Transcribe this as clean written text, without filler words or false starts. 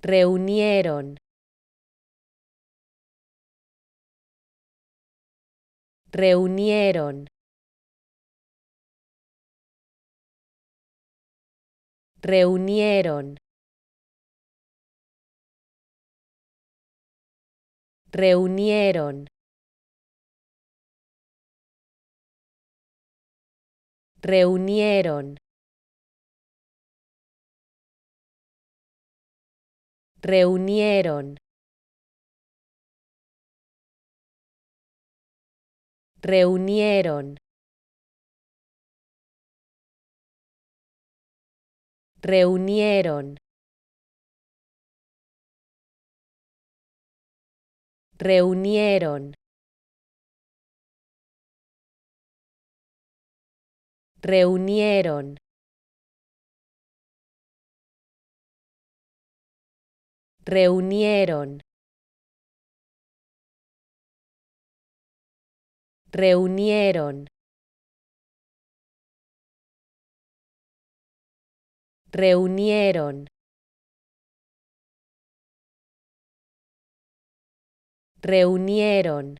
reunieron, reunieron, reunieron, reunieron, reunieron, reunieron, reunieron, reunieron, reunieron, reunieron, reunieron, reunieron, reunieron, reunieron, reunieron.